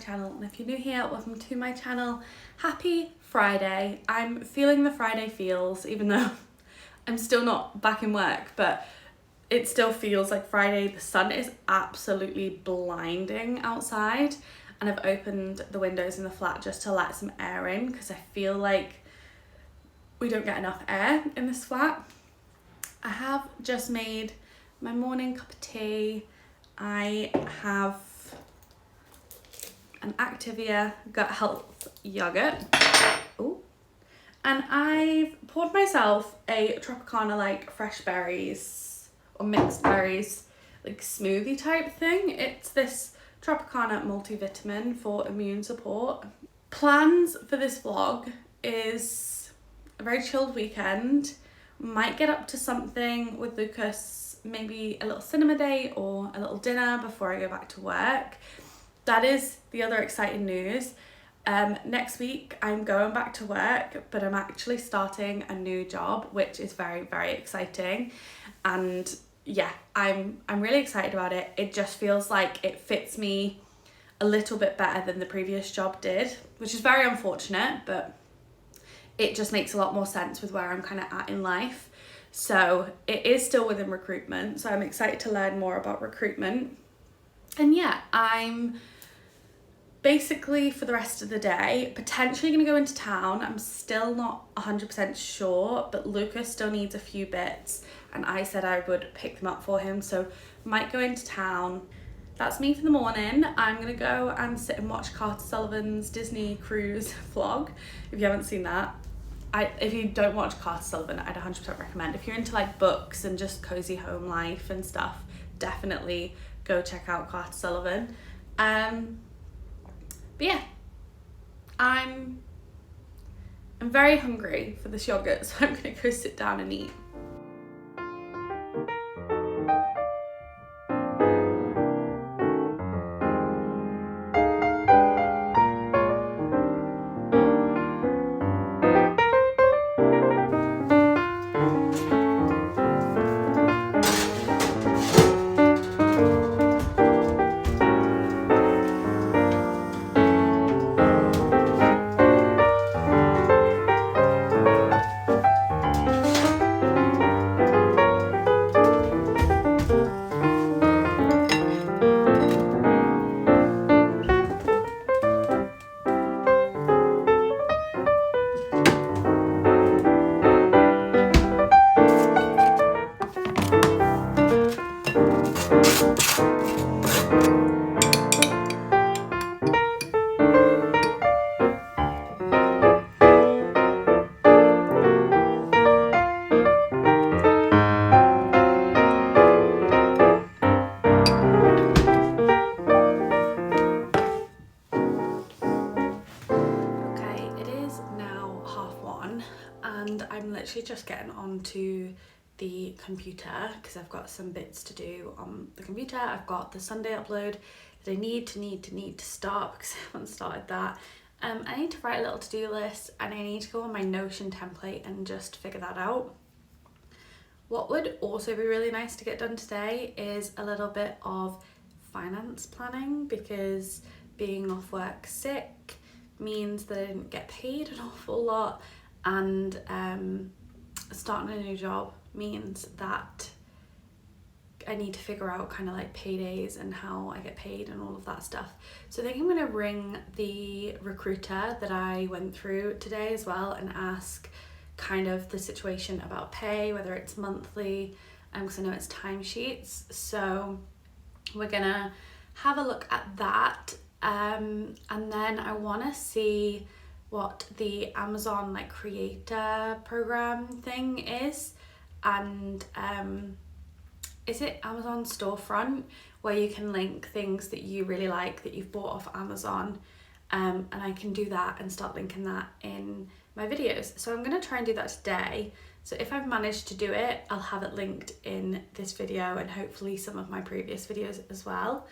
channel, and if you're new here, welcome to my channel. Happy Friday. I'm feeling the Friday feels, even though I'm still not back in work, but it still feels like Friday. The sun is absolutely blinding outside, and I've opened the windows in the flat just to let some air in because I feel like we don't get enough air in this flat. I have just made my morning cup of tea. I have an Activia gut health yogurt. Ooh. And I've poured myself a Tropicana like fresh berries or mixed berries like smoothie type thing. It's this Tropicana multivitamin for immune support. Plans for this vlog is a very chilled weekend. Might get up to something with Lucas, maybe a little cinema date or a little dinner before I go back to work. That is the other exciting news. Next week I'm going back to work, but I'm actually starting a new job, which is very, very exciting. And yeah, I'm really excited about it. It just feels like it fits me a little bit better than the previous job did, which is very unfortunate, but it just makes a lot more sense with where I'm kind of at in life. So it is still within recruitment, so I'm excited to learn more about recruitment. And yeah, I'm basically for the rest of the day potentially going to go into town. I'm still not 100% sure, but Lucas still needs a few bits and I said I would pick them up for him, so might go into town. That's me for the morning. I'm gonna go and sit and watch Carter Sullivan's Disney cruise vlog. If you haven't seen that, if you don't watch Carter Sullivan, I'd 100% recommend. If you're into like books and just cozy home life and stuff, definitely go check out Carter Sullivan. But yeah, I'm very hungry for this yogurt, so I'm gonna go sit down and eat. And I'm literally just getting onto the computer because I've got some bits to do on the computer. I've got the Sunday upload that I need to start because I haven't started that. I need to write a little to-do list and I need to go on my Notion template and just figure that out. What would also be really nice to get done today is a little bit of finance planning, because being off work sick means that I didn't get paid an awful lot, and starting a new job means that I need to figure out kind of like paydays and how I get paid and all of that stuff. So I think I'm going to ring the recruiter that I went through today as well and ask kind of the situation about pay, whether it's monthly, because I know it's timesheets. So we're gonna have a look at that, and then I want to see what the Amazon like creator program thing is, and is it Amazon storefront where you can link things that you really like that you've bought off Amazon, and I can do that and start linking that in my videos. So I'm going to try and do that today. So if I've managed to do it, I'll have it linked in this video and hopefully some of my previous videos as well.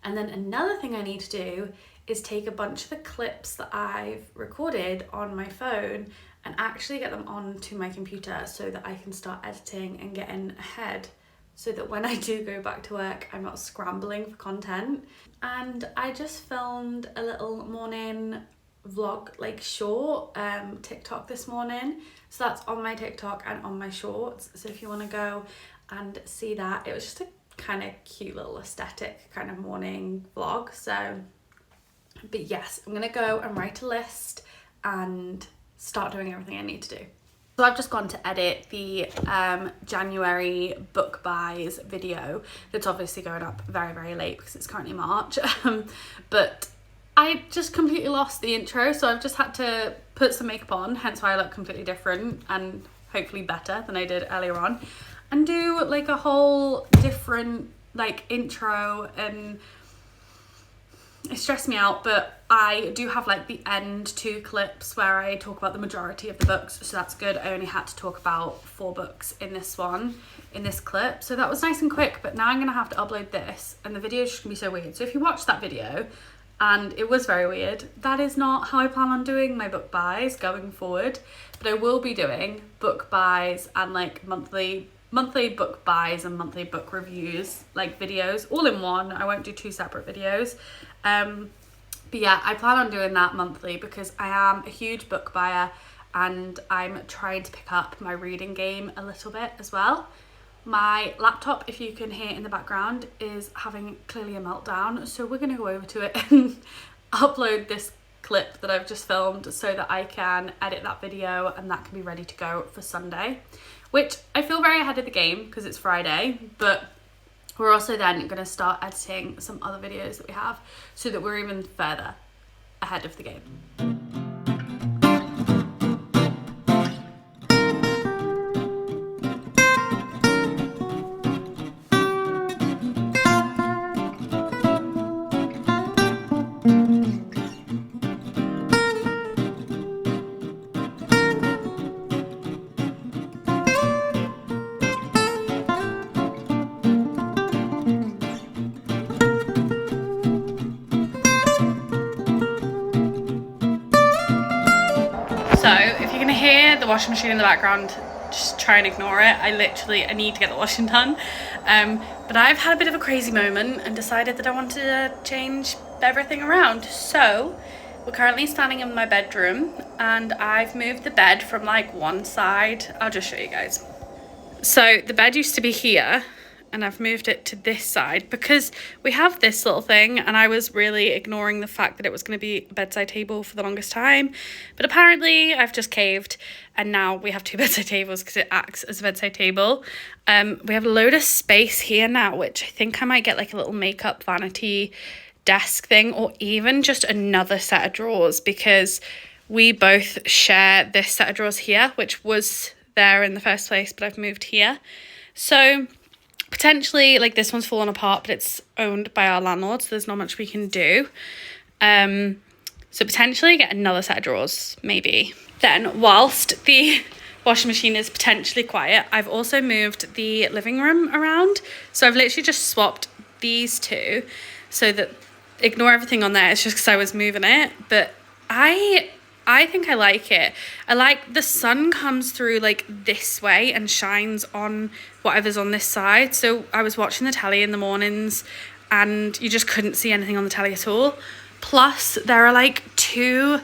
And then another thing I need to do is take a bunch of the clips that I've recorded on my phone and actually get them onto my computer so that I can start editing and getting ahead so that when I do go back to work, I'm not scrambling for content. And I just filmed a little morning vlog, like short TikTok this morning, so that's on my TikTok and on my shorts, so if you want to go and see that. It was just a kind of cute little aesthetic kind of morning vlog. So but yes, I'm gonna go and write a list and start doing everything I need to do. So I've just gone to edit the January book buys video that's obviously going up very, very late because it's currently March. But I just completely lost the intro, so I've just had to put some makeup on, hence why I look completely different and hopefully better than I did earlier on, and do like a whole different like intro, and it stressed me out. But I do have like the end 2 clips where I talk about the majority of the books, so that's good. I only had to talk about 4 books in this clip, so that was nice and quick. But now I'm gonna have to upload this, and the video is just gonna be so weird. So if you watch that video and it was very weird, that is not how I plan on doing my book buys going forward. But I will be doing book buys and like monthly book buys and monthly book reviews, like videos all in one. I won't do 2 separate videos. But yeah, I plan on doing that monthly because I am a huge book buyer and I'm trying to pick up my reading game a little bit as well. My laptop, if you can hear in the background, is having clearly a meltdown, so we're gonna go over to it and upload this clip that I've just filmed so that I can edit that video and that can be ready to go for Sunday, which I feel very ahead of the game because it's Friday. But we're also then going to start editing some other videos that we have so that we're even further ahead of the game. So if you're gonna hear the washing machine in the background, just try and ignore it. I need to get the washing done. But I've had a bit of a crazy moment and decided that I wanted to change everything around. So we're currently standing in my bedroom and I've moved the bed from like one side. I'll just show you guys. So the bed used to be here and I've moved it to this side because we have this little thing, and I was really ignoring the fact that it was going to be a bedside table for the longest time. But apparently I've just caved and now we have 2 bedside tables because it acts as a bedside table. We have a load of space here now, which I think I might get like a little makeup vanity desk thing, or even just another set of drawers, because we both share this set of drawers here, which was there in the first place, but I've moved here. So potentially, like, this one's fallen apart, but it's owned by our landlord, so there's not much we can do. So potentially get another set of drawers, maybe. Then, whilst the washing machine is potentially quiet, I've also moved the living room around. So I've literally just swapped these 2, so that, ignore everything on there, it's just because I was moving it. But I think I like it. I like the sun comes through like this way and shines on whatever's on this side. So I was watching the telly in the mornings and you just couldn't see anything on the telly at all. Plus there are like 2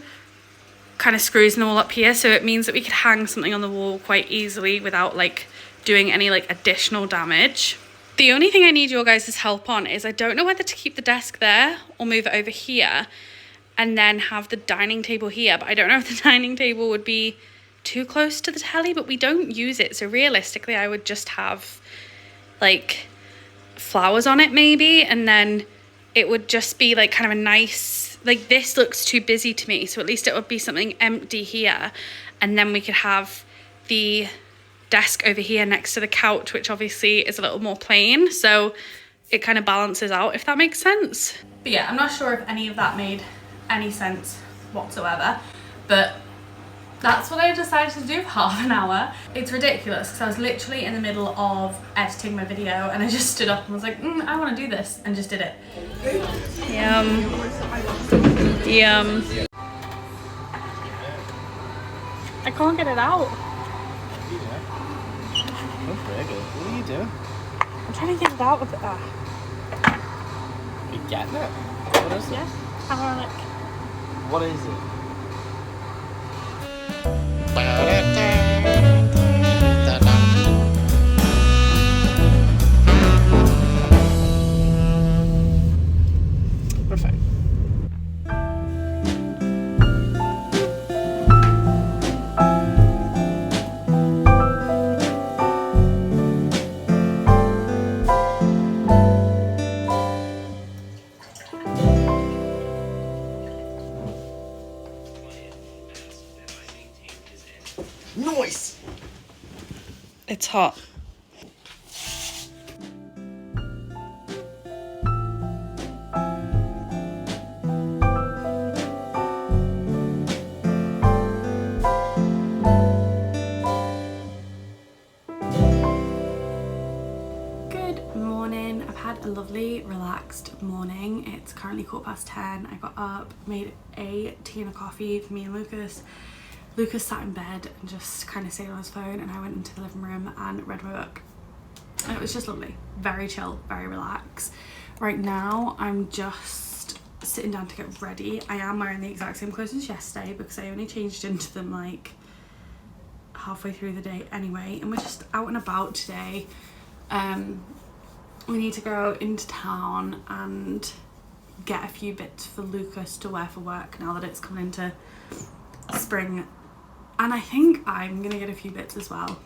kind of screws in the wall up here, so it means that we could hang something on the wall quite easily without like doing any like additional damage. The only thing I need your guys' help on is I don't know whether to keep the desk there or move it over here and then have the dining table here. But I don't know if the dining table would be too close to the telly, but we don't use it. So realistically, I would just have like flowers on it maybe. And then it would just be like kind of a nice, like this looks too busy to me. So at least it would be something empty here. And then we could have the desk over here next to the couch, which obviously is a little more plain. So it kind of balances out, if that makes sense. But yeah, I'm not sure if any of that made any sense whatsoever, but that's what I decided to do for half an hour. It's ridiculous because I was literally in the middle of editing my video and I just stood up and was like, I want to do this, and just did it. Yum. Yum. I can't get it out. What are you doing? I'm trying to get it out of it. You getting it? What is it? Yeah. Harmonic. What is it? We're fine. Noise! It's hot. Good morning. I've had a lovely, relaxed morning. It's currently 10:15. I got up, made a tea and a coffee for me and Lucas. Lucas sat in bed and just kind of stayed on his phone, and I went into the living room and read my book. And it was just lovely. Very chill, very relaxed. Right now, I'm just sitting down to get ready. I am wearing the exact same clothes as yesterday because I only changed into them like halfway through the day anyway. And we're just out and about today. We need to go into town and get a few bits for Lucas to wear for work now that it's coming into spring. And I think I'm gonna get a few bits as well.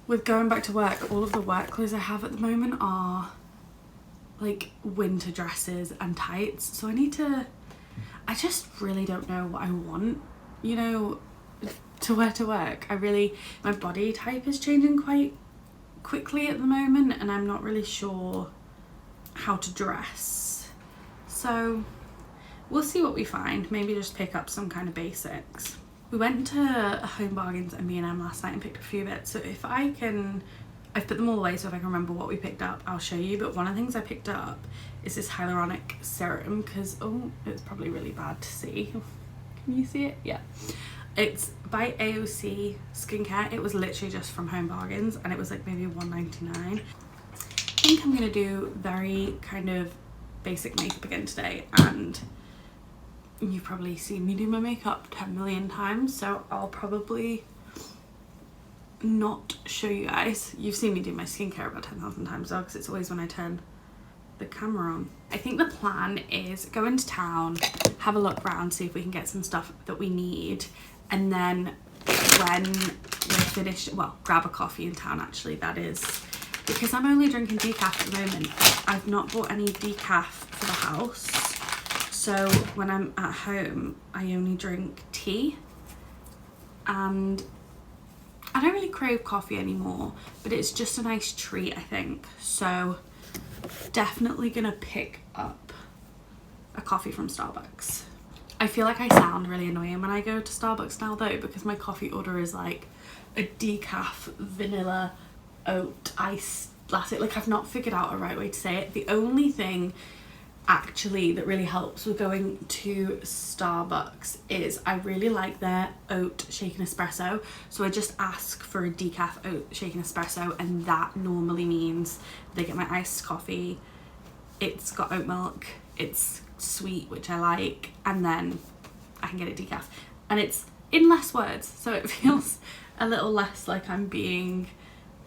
With going back to work, all of the work clothes I have at the moment are like winter dresses and tights. So I just really don't know what I want, you know, to wear to work. My body type is changing quite quickly at the moment, and I'm not really sure how to dress. So we'll see what we find. Maybe just pick up some kind of basics. We went to Home Bargains and B&M last night and picked up a few bits. So I've put them all away, so if I can remember what we picked up, I'll show you. But one of the things I picked up is this hyaluronic serum because, oh, it's probably really bad to see. Can you see it? Yeah. It's by AOC Skincare. It was literally just from Home Bargains and it was like maybe $1.99. I think I'm going to do very kind of basic makeup again today, and you've probably seen me do my makeup 10 million times, so I'll probably not show you guys. You've seen me do my skincare about 10,000 times though, because it's always when I turn the camera on. I think the plan is go into town, have a look around, see if we can get some stuff that we need, and then when we're finished, well, grab a coffee in town actually, that is. Because I'm only drinking decaf at the moment, I've not bought any decaf for the house. So when I'm at home, I only drink tea, and I don't really crave coffee anymore, but it's just a nice treat, I think. So definitely gonna pick up a coffee from Starbucks. I feel like I sound really annoying when I go to Starbucks now though, because my coffee order is like a decaf vanilla oat iced latte. Like, I've not figured out a right way to say it. The only thing actually that really helps with going to Starbucks is I really like their oat shaken espresso, so I just ask for a decaf oat shaken espresso, and that normally means they get my iced coffee, it's got oat milk, it's sweet, which I like, and then I can get it decaf, and it's in less words, so it feels a little less like I'm being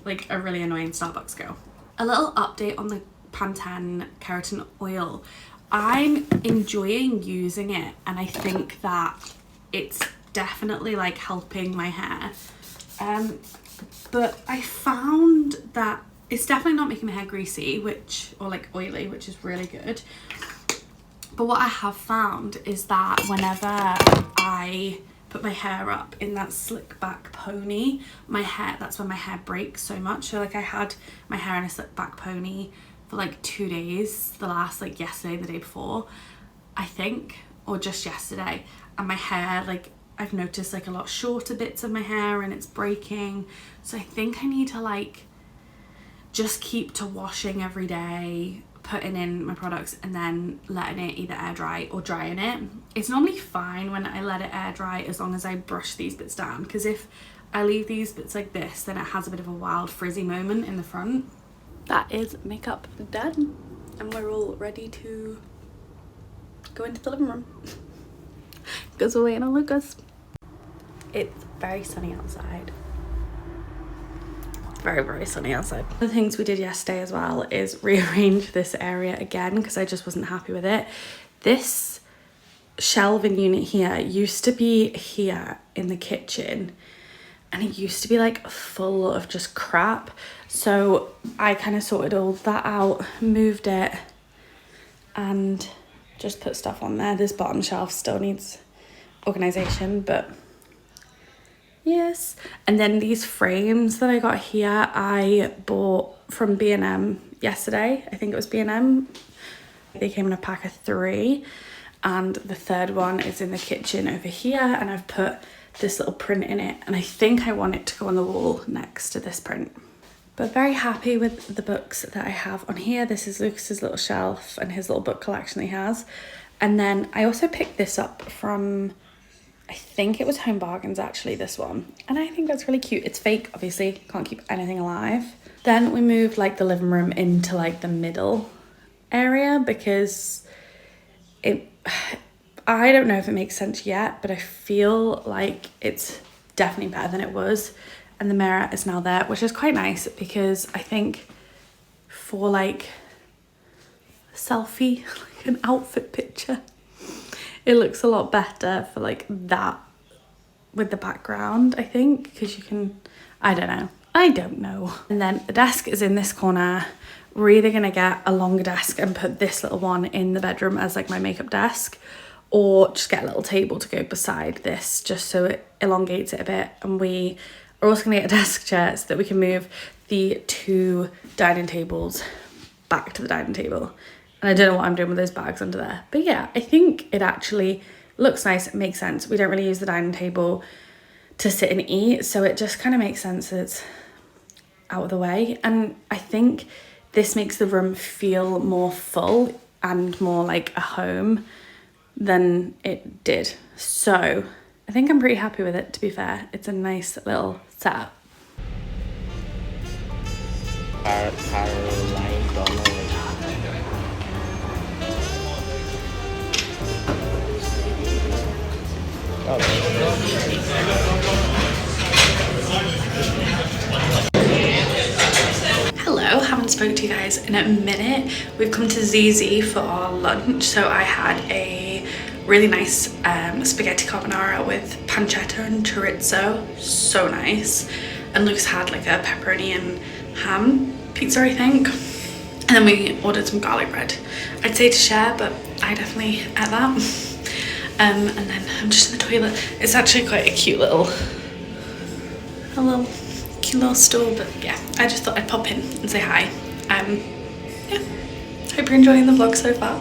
like a really annoying Starbucks girl. A little update on the Pantene keratin oil. I'm enjoying using it, and I think that it's definitely like helping my hair, but I found that it's definitely not making my hair greasy, or like oily, which is really good. But what I have found is that whenever I put my hair up in that slick back pony, that's when my hair breaks so much. So like I had my hair in a slick back pony for like 2 days, the last, like yesterday, the day before, I think, or just yesterday, and my hair, like I've noticed like a lot shorter bits of my hair and it's breaking. So I think I need to like just keep to washing every day, putting in my products, and then letting it either air dry or drying it. It's normally fine when I let it air dry as long as I brush these bits down, because if I leave these bits like this, then it has a bit of a wild frizzy moment in the front. that is makeup done, and we're all ready to go into the living room because we're waiting on Lucas. It's very sunny outside. Very sunny outside. One of the things we did yesterday as well is rearrange this area again because I just wasn't happy with it. This shelving unit here used to be here in the kitchen, and it used to be like full of just crap. So I kind of sorted all that out, moved it, and just put stuff on there. This bottom shelf still needs organisation, but yes. And then these frames that I got here, I bought from B&M yesterday. I think it was B&M. They came in a pack of 3, and the third one is in the kitchen over here, and I've put this little print in it, and I think I want it to go on the wall next to this print. But very happy with the books that I have on here. This is Lucas's little shelf and his little book collection he has. And then I also picked this up from, I think it was Home Bargains actually, this one. And I think that's really cute. It's fake, obviously, can't keep anything alive. Then we moved like the living room into like the middle area because I don't know if it makes sense yet, but I feel like it's definitely better than it was. And the mirror is now there, which is quite nice because I think for like selfie, like an outfit picture, it looks a lot better for like that with the background, I think, because you can, I don't know. And then the desk is in this corner. We're either gonna get a longer desk and put this little one in the bedroom as like my makeup desk, or just get a little table to go beside this just so it elongates it a bit. And we are also gonna get a desk chair so that we can move the 2 dining tables back to the dining table. And I don't know what I'm doing with those bags under there. But yeah, I think it actually looks nice, it makes sense. We don't really use the dining table to sit and eat, so it just kind of makes sense that it's out of the way. And I think this makes the room feel more full and more like a home than it did. So I think I'm pretty happy with it, to be fair. It's a nice little setup. Caroline Donald. Hello, haven't spoke to you guys in a minute. We've come to ZZ for our lunch. So I had a really nice spaghetti carbonara with pancetta and chorizo, so nice. And Lucas had like a pepperoni and ham pizza, I think. And then we ordered some garlic bread. I'd say to share, but I definitely ate that. And then I'm just in the toilet. It's actually quite a cute little store, but yeah, I just thought I'd pop in and say hi. Yeah, hope you're enjoying the vlog so far.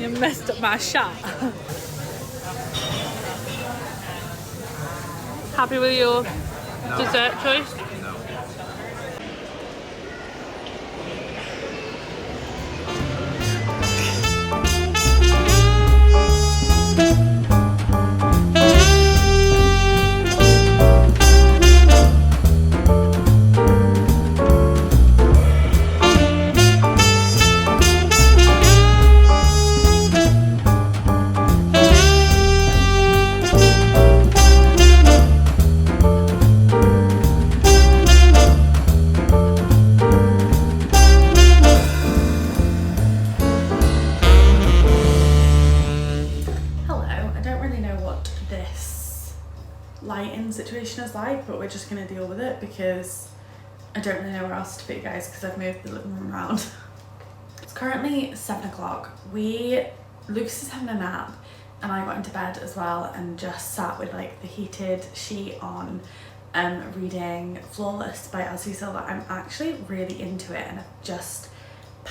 You messed up my shot. Happy with your dessert choice? Lighting situation is like, but we're just gonna deal with it because I don't really know where else to put you guys because I've moved the living room around. It's currently 7 o'clock. Lucas is having a nap and I got into bed as well and just sat with like the heated sheet on, reading Flawless by Elsie Silver. I'm actually really into it, and I've just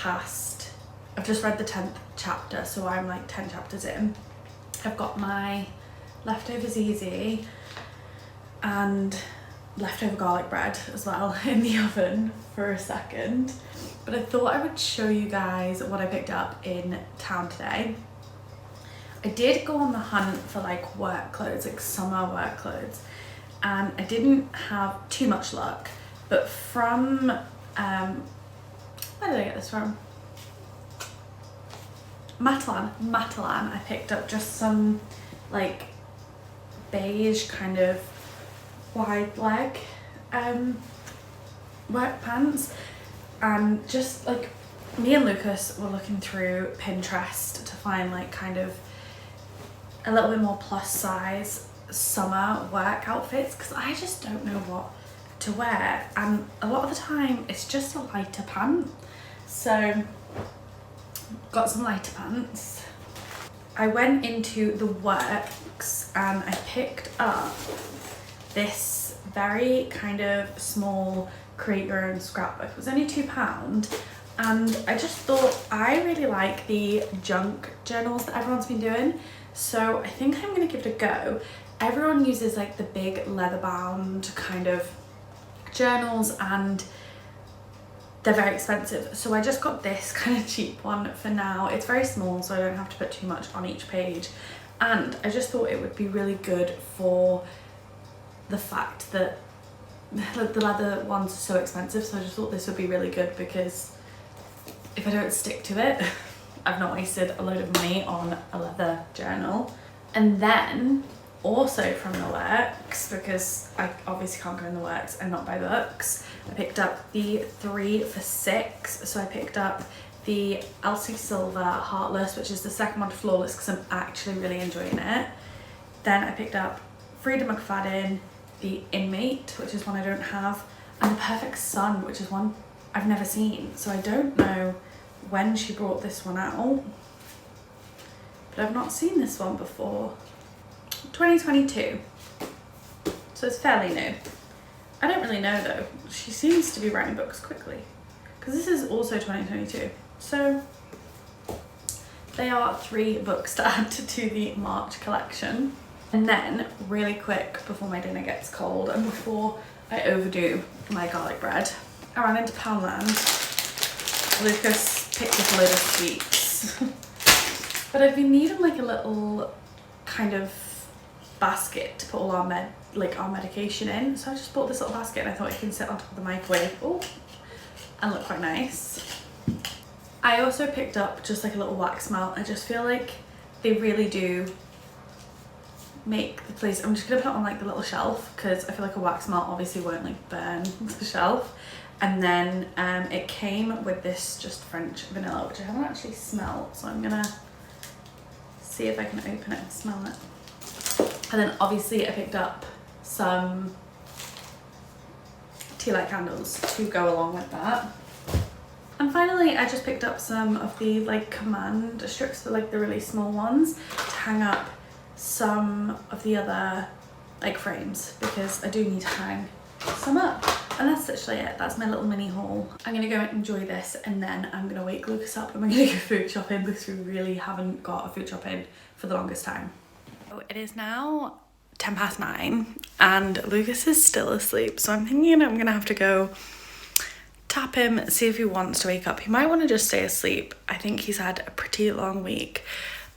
read the 10th chapter, so I'm like 10 chapters in. I've got my leftover ZZ and leftover garlic bread as well in the oven for a second, but I thought I would show you guys what I picked up in town today. I did go on the hunt for like work clothes, like summer work clothes, and I didn't have too much luck, but from, where did I get this from? Matalan, I picked up just some like beige kind of wide leg work pants, and just like me and Lucas were looking through Pinterest to find like kind of a little bit more plus size summer work outfits, because I just don't know what to wear, and a lot of the time it's just a lighter pant. So got some lighter pants. I went into the works and I picked up this very kind of small create your own scrapbook. It was only £2, and I just thought I really like the junk journals that everyone's been doing, so I think I'm gonna give it a go. Everyone uses like the big leather bound kind of journals, and they're very expensive, so I just got this kind of cheap one for now. It's very small, so I don't have to put too much on each page, and I just thought it would be really good for the fact that the leather ones are so expensive, so I just thought this would be really good, because if I don't stick to it, I've not wasted a load of money on a leather journal. And then also from the works, because I obviously can't go in the works and not buy books, I picked up the 3 for £6. So I picked up the Elsie Silver Heartless, which is the second one to Flawless, because I'm actually really enjoying it. Then I picked up Frida McFadden, the Inmate, which is one I don't have, and the Perfect Sun, which is one I've never seen. So I don't know when she brought this one out, but I've not seen this one before. 2022, so it's fairly new. I don't really know though, she seems to be writing books quickly, because this is also 2022, so they are 3 books to add to the March collection. And then really quick, before my dinner gets cold and before I overdo my garlic bread, I ran into Poundland. Lucas picked up a load of sweets but I've been needing like a little kind of basket to put all our medication in, so I just bought this little basket, and I thought it can sit on top of the microwave and look quite nice. I also picked up just like a little wax melt. I just feel like they really do make the place, I'm just gonna put it on like the little shelf, because I feel like a wax melt obviously won't like burn the shelf. And then it came with this just French vanilla, which I haven't actually smelled, so I'm gonna see if I can open it and smell it. And then obviously I picked up some tea light candles to go along with that. And finally I just picked up some of the like command strips, for like the really small ones, to hang up some of the other like frames, because I do need to hang some up. And that's literally it. That's my little mini haul. I'm gonna go and enjoy this, and then I'm gonna wake Lucas up and we're gonna go food shopping, because we really haven't got a food shop in for the longest time. So it is now 9:10 and Lucas is still asleep, so I'm thinking I'm gonna have to go tap him, see if he wants to wake up. He might want to just stay asleep. I think he's had a pretty long week.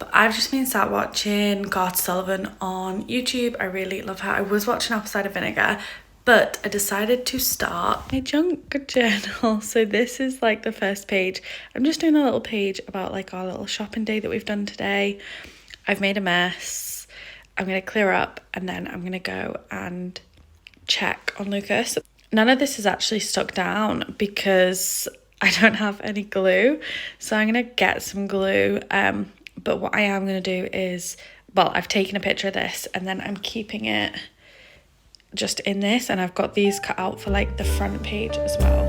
But I've just been sat watching Garth Sullivan on YouTube. I really love her. I was watching Apple Cider Vinegar, but I decided to start my junk journal. So this is like the first page. I'm just doing a little page about like our little shopping day that we've done today. I've made a mess. I'm going to clear up, and then I'm going to go and check on Lucas. None of this is actually stuck down because I don't have any glue. So I'm going to get some glue. But what I am going to do is, well, I've taken a picture of this, and then I'm keeping it just in this, and I've got these cut out for like the front page as well.